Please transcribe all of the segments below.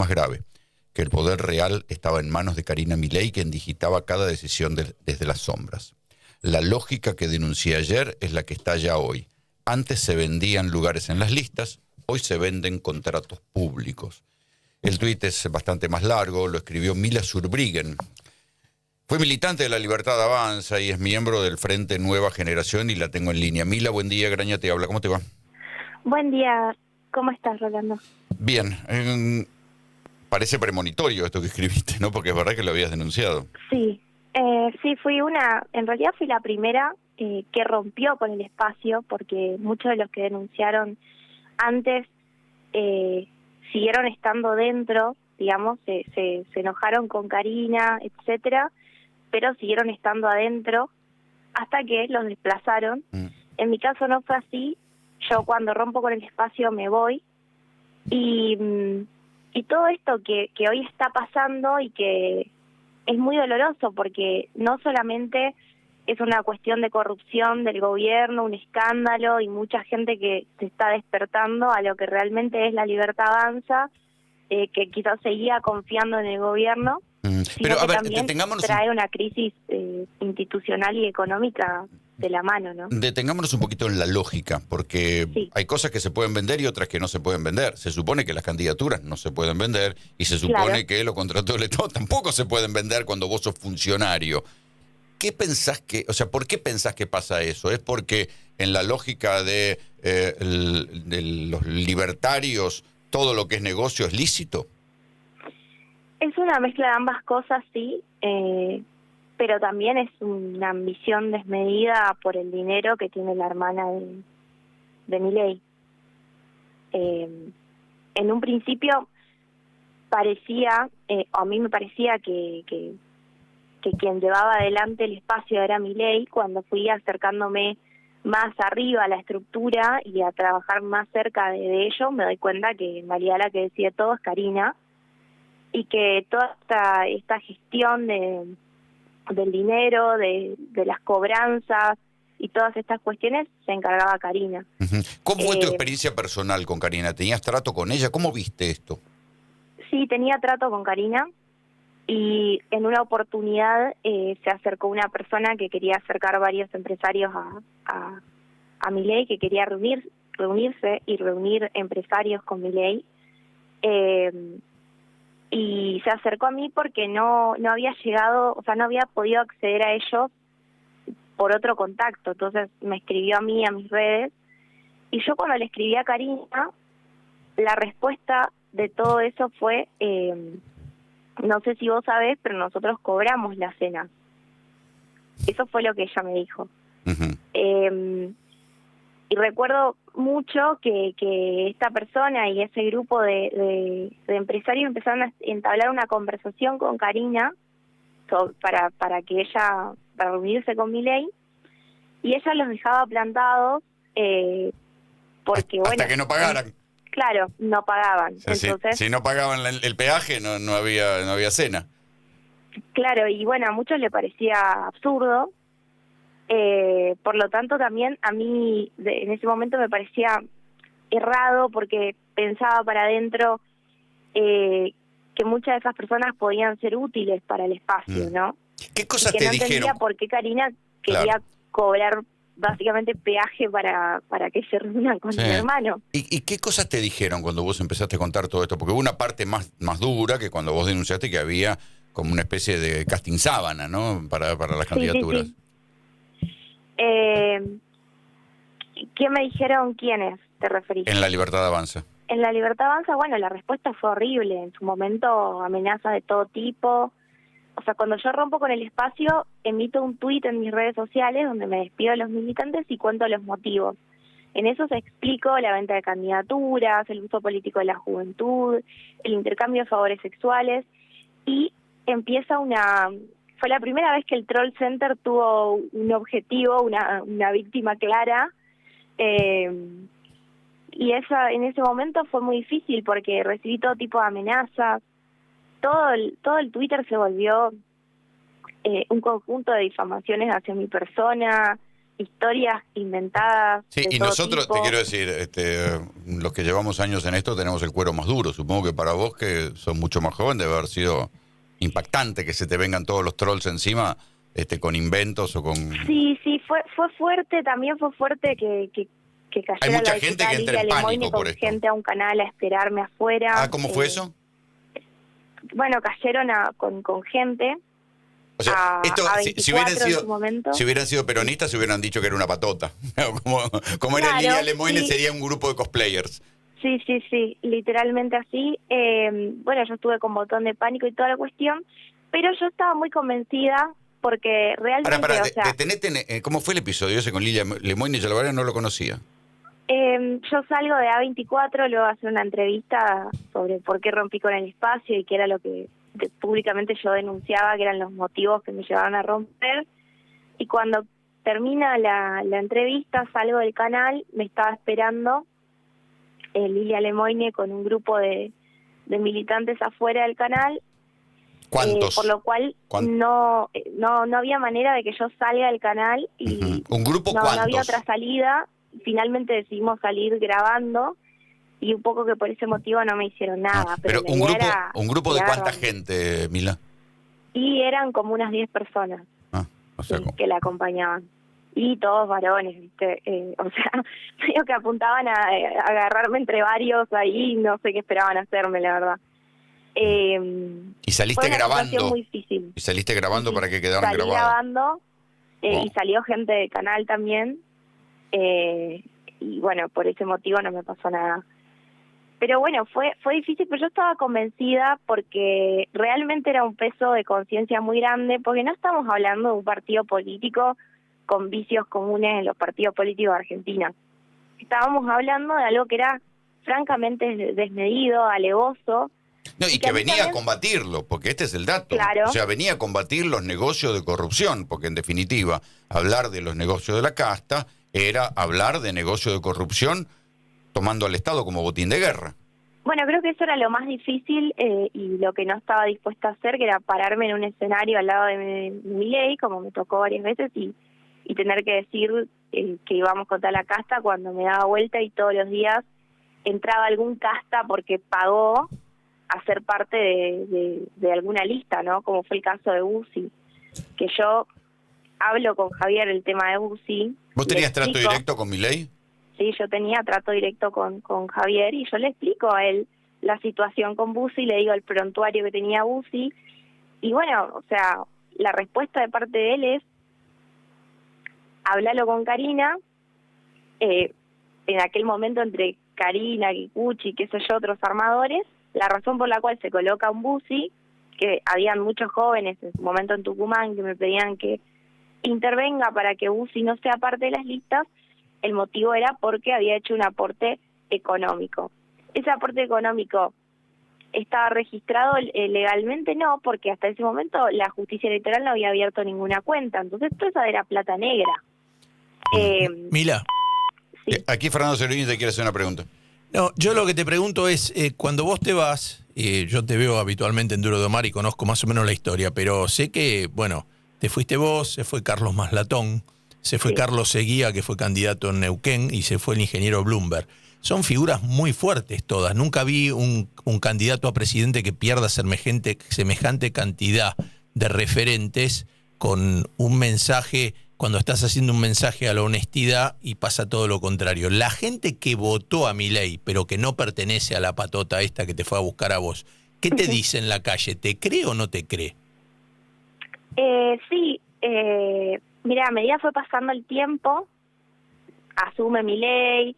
más grave, que el poder real estaba en manos de Karina Milei, quien digitaba cada decisión desde las sombras. La lógica que denuncié ayer es la que está ya hoy. Antes se vendían lugares en las listas, hoy se venden contratos públicos. El tuit es bastante más largo, lo escribió Mila Zurbriggen. Fue militante de La Libertad Avanza y es miembro del Frente Nueva Generación y la tengo en línea. Mila, buen día, Graña te habla, ¿cómo te va? Buen día, ¿cómo estás, Rolando? Bien, parece premonitorio esto que escribiste, ¿no? Porque es verdad que lo habías denunciado. Sí, sí, en realidad fui la primera que rompió con el espacio, porque muchos de los que denunciaron antes siguieron estando dentro, digamos, se enojaron con Karina, etcétera, pero siguieron estando adentro hasta que los desplazaron. En mi caso no fue así. Yo cuando rompo con el espacio me voy y todo esto que hoy está pasando y que es muy doloroso porque no solamente es una cuestión de corrupción del gobierno, un escándalo y mucha gente que se está despertando a lo que realmente es La Libertad Avanza, que quizás seguía confiando en el gobierno, sino Pero, a que ver, también trae una crisis institucional y económica de la mano, ¿no? Detengámonos un poquito en la lógica, porque Sí. hay cosas que se pueden vender y otras que no se pueden vender. Se supone que las candidaturas no se pueden vender y se supone que los contratos del Estado tampoco se pueden vender cuando vos sos funcionario. ¿Qué pensás por qué pensás que pasa eso? ¿Es porque en la lógica de los libertarios todo lo que es negocio es lícito? Es una mezcla de ambas cosas, sí, pero también es una ambición desmedida por el dinero que tiene la hermana de Milei. En un principio parecía, a mí me parecía que quien llevaba adelante el espacio era Milei. Cuando fui acercándome más arriba a la estructura y a trabajar más cerca de ello, me doy cuenta que en realidad la que decide todo es Karina, y que toda esta gestión del dinero, de las cobranzas y todas estas cuestiones se encargaba Karina. ¿Cómo fue tu experiencia personal con Karina? ¿Tenías trato con ella? ¿Cómo viste esto? Sí, tenía trato con Karina y en una oportunidad se acercó una persona que quería acercar varios empresarios a Milei, que quería reunirse y reunir empresarios con Milei. Y se acercó a mí porque no había llegado, o sea, no había podido acceder a ellos por otro contacto. Entonces me escribió a mí, a mis redes, y yo cuando le escribí a Karina, la respuesta de todo eso fue, no sé si vos sabés, pero nosotros cobramos la cena. Eso fue lo que ella me dijo. Y recuerdo mucho que esta persona y ese grupo de empresarios empezaron a entablar una conversación con Karina para que ella, para reunirse con Milei, y ella los dejaba plantados porque, hasta que no pagaran. Claro, no pagaban. O sea, entonces, si no pagaban el peaje, no había cena. Claro, y bueno, a muchos le parecía absurdo. Por lo tanto, también a mí en ese momento me parecía errado, porque pensaba para adentro que muchas de esas personas podían ser útiles para el espacio, ¿no? ¿Qué cosas y que te no dijeron? entendía por qué Karina quería cobrar básicamente peaje para que se reúnan con mi hermano. ¿Y qué cosas te dijeron cuando vos empezaste a contar todo esto? Porque hubo una parte más dura que cuando vos denunciaste, que había como una especie de casting sábana, ¿no? Para las candidaturas. Sí. ¿Qué me dijeron? ¿Quiénes te referís? En La Libertad Avanza. En La Libertad Avanza, bueno, la respuesta fue horrible. En su momento, amenazas de todo tipo. O sea, cuando yo rompo con el espacio, emito un tuit en mis redes sociales donde me despido de los militantes y cuento los motivos. En eso se explico la venta de candidaturas, el uso político de la juventud, el intercambio de favores sexuales, y empieza fue la primera vez que el Troll Center tuvo un objetivo, una víctima clara, y en ese momento fue muy difícil porque recibí todo tipo de amenazas. Todo el Twitter se volvió un conjunto de difamaciones hacia mi persona, historias inventadas. Sí, de y todo nosotros, tipo. te quiero decir, los que llevamos años en esto tenemos el cuero más duro. Supongo que para vos, que sos mucho más joven, debe haber sido impactante que se te vengan todos los trolls encima, con inventos o con... Sí, fue fuerte, también fue fuerte que Hay cayera mucha la gente diputada que entra Lilia en Lemoyne pánico por con esto. gente a un canal a esperarme afuera. Ah, ¿cómo fue eso? Bueno, cayeron con gente O sea, esto, a si 24 en su momento. si hubieran sido peronistas, se hubieran dicho que era una patota. Como era Claro, Lilia Lemoyne, sí. sería un grupo de cosplayers. Sí, literalmente así. Bueno, yo estuve con botón de pánico y toda la cuestión, pero yo estaba muy convencida porque realmente, Ahora, o sea, detenete, ¿cómo fue el episodio ese con Lilia Lemoyne? Yo la verdad no lo conocía. yo salgo de A24, luego a hacer una entrevista sobre por qué rompí con el espacio y qué era lo que públicamente yo denunciaba, que eran los motivos que me llevaron a romper. Y cuando termina la entrevista, salgo del canal, me estaba esperando Lilia Lemoyne con un grupo de militantes afuera del canal. ¿Cuántos? Por lo cual no había manera de que yo salga del canal y ¿Un grupo no cuántos? había otra salida. Finalmente decidimos salir grabando y un poco que por ese motivo no me hicieron nada. Pero la idea era un grupo de llegar cuánta grabando. gente, Mila. Y eran como unas 10 personas O sea, que la acompañaban. Y todos varones, ¿viste? O sea, medio que apuntaban a agarrarme entre varios ahí, no sé qué esperaban hacerme, la verdad. y saliste fue una grabando. situación muy difícil. Y saliste grabando Sí, para que quedaran salí grabadas. grabando Wow. y salió gente del canal también. Y bueno, por ese motivo no me pasó nada. Pero bueno, fue difícil, pero yo estaba convencida porque realmente era un peso de conciencia muy grande, porque no estamos hablando de un partido político con vicios comunes en los partidos políticos de Argentina. Estábamos hablando de algo que era francamente desmedido, alevoso. No, y Y que a mí venía a también- combatirlo, porque este es el dato. Claro. O sea, venía a combatir los negocios de corrupción, porque en definitiva, hablar de los negocios de la casta era hablar de negocios de corrupción tomando al Estado como botín de guerra. Bueno, creo que eso era lo más difícil y lo que no estaba dispuesta a hacer, que era pararme en un escenario al lado de Milei, como me tocó varias veces, y tener que decir que íbamos contra la casta cuando me daba vuelta y todos los días entraba algún casta porque pagó a ser parte de alguna lista, ¿no? Como fue el caso de Bussi, que yo hablo con Javier el tema de Bussi. ¿Vos le tenías trato explico. directo con Milei? Sí, yo tenía trato directo con Javier y yo le explico a él la situación con Bussi, le digo el prontuario que tenía Bussi y bueno, o sea, la respuesta de parte de él es háblalo con Karina. En aquel momento entre Karina, Kikuchi, qué sé yo, otros armadores, la razón por la cual se coloca un Bussi, que habían muchos jóvenes en su momento en Tucumán que me pedían que intervenga para que Bussi no sea parte de las listas. El motivo era porque había hecho un aporte económico. Ese aporte económico estaba registrado legalmente, no, porque hasta ese momento la justicia electoral no había abierto ninguna cuenta. Entonces, todo eso era plata negra. Mila. Sí. Aquí Fernando Cervini te quiere hacer una pregunta. No, yo lo que te pregunto es, cuando vos te vas, yo te veo habitualmente en Duro de Omar y conozco más o menos la historia, pero sé que, bueno, te fuiste vos, se fue Carlos Maslatón, se fue Sí. Carlos Seguía, que fue candidato en Neuquén, y se fue el ingeniero Bloomberg. Son figuras muy fuertes todas. Nunca vi un candidato a presidente que pierda semejante cantidad de referentes con un mensaje, cuando estás haciendo un mensaje a la honestidad y pasa todo lo contrario. La gente que votó a Milei, pero que no pertenece a la patota esta que te fue a buscar a vos, ¿qué te dice en la calle? ¿Te cree o no te cree? Sí, mira, a medida fue pasando el tiempo, asume Milei.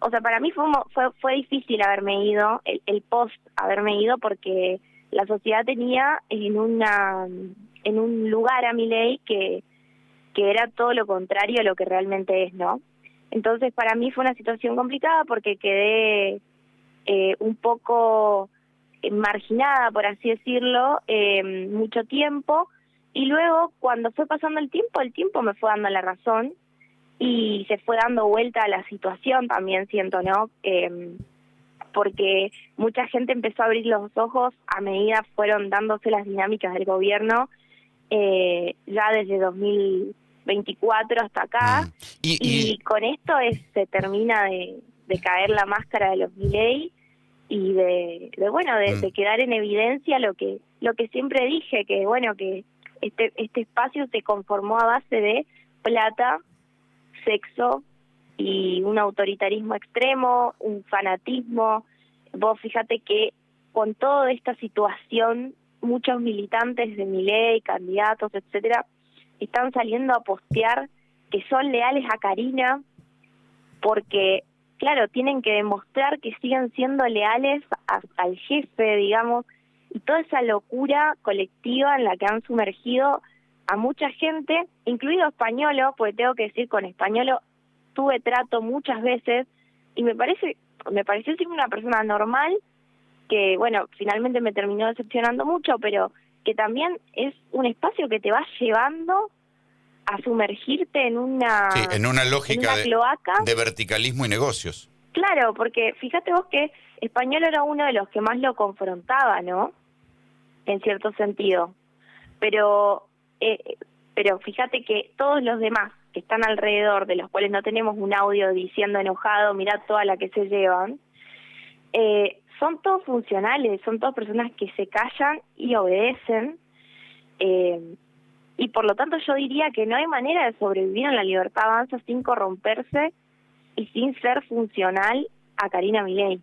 O sea, para mí fue difícil haberme ido, el post haberme ido, porque la sociedad tenía en un lugar a Milei que era todo lo contrario a lo que realmente es, ¿no? Entonces, para mí fue una situación complicada porque quedé un poco marginada, por así decirlo, mucho tiempo. Y luego, cuando fue pasando el tiempo me fue dando la razón y se fue dando vuelta a la situación también, siento, ¿no? Porque mucha gente empezó a abrir los ojos a medida fueron dándose las dinámicas del gobierno ya desde 24 hasta acá, y con esto se termina de caer la máscara de los Milei y de quedar en evidencia lo que siempre dije, que bueno, que este espacio se conformó a base de plata, sexo y un autoritarismo extremo, un fanatismo. Vos fíjate que con toda esta situación, muchos militantes de Milei, candidatos, etcétera, están saliendo a postear que son leales a Karina porque, claro, tienen que demostrar que siguen siendo leales al jefe, digamos, y toda esa locura colectiva en la que han sumergido a mucha gente, incluido Españolo, porque tengo que decir, con Españolo tuve trato muchas veces y me pareció ser una persona normal que, bueno, finalmente me terminó decepcionando mucho, pero que también es un espacio que te va llevando a sumergirte en una lógica cloaca de verticalismo y negocios. Claro, porque fíjate vos que Español era uno de los que más lo confrontaba, ¿no? En cierto sentido. Pero fíjate que todos los demás que están alrededor, de los cuales no tenemos un audio diciendo enojado, mirá toda la que se llevan, son todos funcionales, son todas personas que se callan y obedecen, y por lo tanto yo diría que no hay manera de sobrevivir en la Libertad Avanza sin corromperse y sin ser funcional a Karina Milei.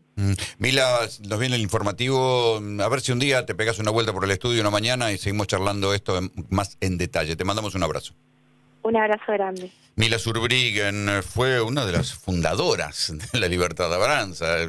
Mila, nos viene el informativo, a ver si un día te pegas una vuelta por el estudio una mañana y seguimos charlando esto más en detalle. Te mandamos un abrazo. Un abrazo grande. Mila Zurbriggen fue una de las fundadoras de la Libertad Avanza.